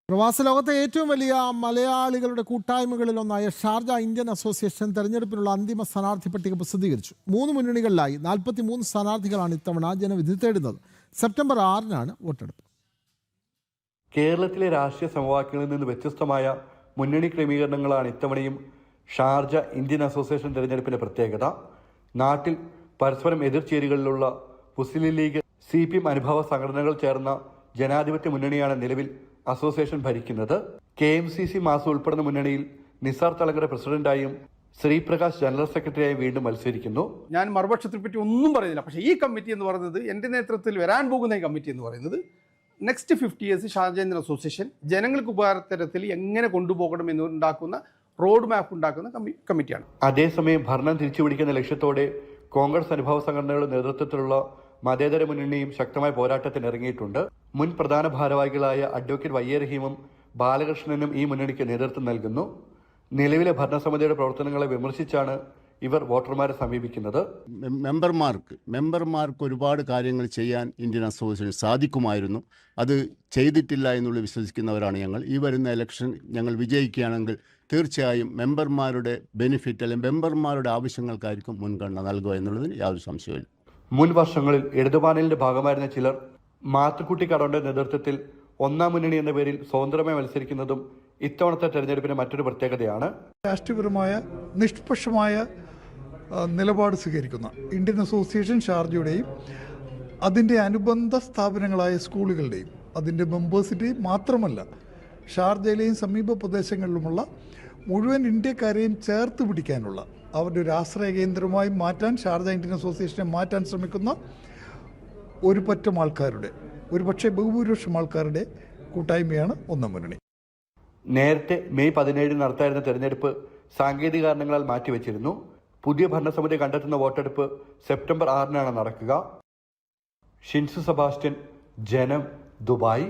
പ്രവാസ ലോകത്തെ ഏറ്റവും വലിയ മലയാളികളുടെ കൂട്ടായ്മകളിലൊന്നായ ഷാർജ ഇന്ത്യൻ അസോസിയേഷൻ തെരഞ്ഞെടുപ്പിനുള്ള അന്തിമ സ്ഥാനാർത്ഥി പട്ടിക പ്രസിദ്ധീകരിച്ചു. 3 മുന്നണികളിലായി 43 സ്ഥാനാർത്ഥികളാണ് ഇത്തവണ ജനവിധി തേടുന്നത്. സെപ്റ്റംബർ 6-നാണ് വോട്ടെടുപ്പ്. കേരളത്തിലെ രാഷ്ട്രീയ സമവാക്യങ്ങളിൽ നിന്ന് വ്യത്യസ്തമായ മുന്നണി ക്രമീകരണങ്ങളാണ് ഇത്തവണയും ഷാർജ ഇന്ത്യൻ അസോസിയേഷൻ തെരഞ്ഞെടുപ്പിന്റെ പ്രത്യേകത. നാട്ടിൽ പരസ്പരം എതിർചേരികളിലുള്ള മുസ്ലിം ലീഗ്, CPM അനുഭവ സംഘടനകൾ ചേർന്ന ജനാധിപത്യ മുന്നണിയാണ് നിലവിൽ അസോസിയേഷൻ ഭരിക്കുന്നത്. KMCC മാസ് ഉൾപ്പെടുന്ന മുന്നണിയിൽ നിസാർ തലങ്കര പ്രസിഡന്റായും ശ്രീപ്രകാശ് ജനറൽ സെക്രട്ടറിയായും വീണ്ടും മത്സരിക്കുന്നു. ഞാൻ മറുപക്ഷത്തെ പറ്റി ഒന്നും പറയുന്നില്ല. പക്ഷേ ഈ കമ്മിറ്റി എന്ന് പറയുന്നത്, എൻ്റെ നേതൃത്വത്തിൽ വരാൻ പോകുന്ന ഈ കമ്മിറ്റി എന്ന് പറയുന്നത് next 50 years Sharjah Indian association ജനങ്ങൾക്ക് ഉപകാരത്തരത്തിൽ എങ്ങനെ കൊണ്ടുപോകണം എന്നുണ്ടാക്കുന്ന റോഡ് മാപ്പ് ഉണ്ടാക്കുന്ന കമ്മിറ്റിയാണ്. അതേസമയം ഭരണം തിരിച്ചുപിടിക്കുന്ന ലക്ഷ്യത്തോടെ കോൺഗ്രസ് അനുഭവ സംഘടനകളുടെ നേതൃത്വത്തിലുള്ള മതേതര മുന്നണിയും ശക്തമായ പോരാട്ടത്തിന് ഇറങ്ങിയിട്ടുണ്ട്. മുൻ പ്രധാന ഭാരവാഹികളായ അഡ്വക്കേറ്റ് YA റഹീമും ബാലകൃഷ്ണനും ഈ മുന്നണിക്ക് നേതൃത്വം നൽകുന്നു. നിലവിലെ ഭരണസമിതിയുടെ പ്രവർത്തനങ്ങളെ വിമർശിച്ചാണ് ഇവർ വോട്ടർമാരെ സമീപിക്കുന്നത്. മെമ്പർമാർക്ക് ഒരുപാട് കാര്യങ്ങൾ ചെയ്യാൻ ഇന്ത്യൻ അസോസിയേഷൻ സാധിക്കുമായിരുന്നു. അത് ചെയ്തിട്ടില്ല എന്നുള്ള വിശ്വസിക്കുന്നവരാണ് ഞങ്ങൾ. ഈ വരുന്ന ഇലക്ഷൻ ഞങ്ങൾ വിജയിക്കുകയാണെങ്കിൽ തീർച്ചയായും മെമ്പർമാരുടെ ബെനിഫിറ്റ് അല്ലെങ്കിൽ മെമ്പർമാരുടെ ആവശ്യങ്ങൾക്കായിരിക്കും മുൻഗണന നൽകുക എന്നുള്ളതിന് യാതൊരു സംശയമില്ല. മുൻ വർഷങ്ങളിൽ ഇടതുപാനലിന്റെ ഭാഗമായിരുന്ന ചിലർ മാത്തുക്കുട്ടി കടോന്റെ നേതൃത്വത്തിൽ ഒന്നാം മുന്നണി എന്ന പേരിൽ സ്വതന്ത്രമായി മത്സരിക്കുന്നതും ഇത്തവണത്തെ തെരഞ്ഞെടുപ്പിന് മറ്റൊരു പ്രത്യേകതയാണ്. രാഷ്ട്രീയപരമായ നിഷ്പക്ഷമായ നിലപാട് സ്വീകരിക്കുന്ന ഇന്ത്യൻ അസോസിയേഷൻ ഷാർജയുടെയും അതിൻ്റെ അനുബന്ധ സ്ഥാപനങ്ങളായ സ്കൂളുകളുടെയും അതിൻ്റെ മെമ്പേഴ്സിൻ്റെയും മാത്രമല്ല ഷാർജയിലെയും സമീപ പ്രദേശങ്ങളിലുമുള്ള മുഴുവൻ ഇന്ത്യക്കാരെയും ചേർത്ത് പിടിക്കാനുള്ള അവരുടെ ഒരു ആശ്രയ കേന്ദ്രമായി മാറ്റാൻ, ഷാർജ ഇന്ത്യൻ അസോസിയേഷനെ മാറ്റാൻ ശ്രമിക്കുന്ന ഒരു പറ്റം ആൾക്കാരുടെ, ഒരു പക്ഷേ ബഹുഭൂരിപക്ഷം ആൾക്കാരുടെ കൂട്ടായ്മയാണ് ഒന്നാം മുന്നണി. നേരത്തെ മെയ് 17 നടത്തായിരുന്ന തെരഞ്ഞെടുപ്പ് സാങ്കേതിക കാരണങ്ങളാൽ മാറ്റിവെച്ചിരുന്നു. പുതിയ ഭരണസമിതി കണ്ടെത്തുന്ന വോട്ടെടുപ്പ് സെപ്റ്റംബർ 6-നാണ് നടക്കുക. ഷിൻസു സെബാസ്റ്റ്യൻ, ജനം, ദുബായ്.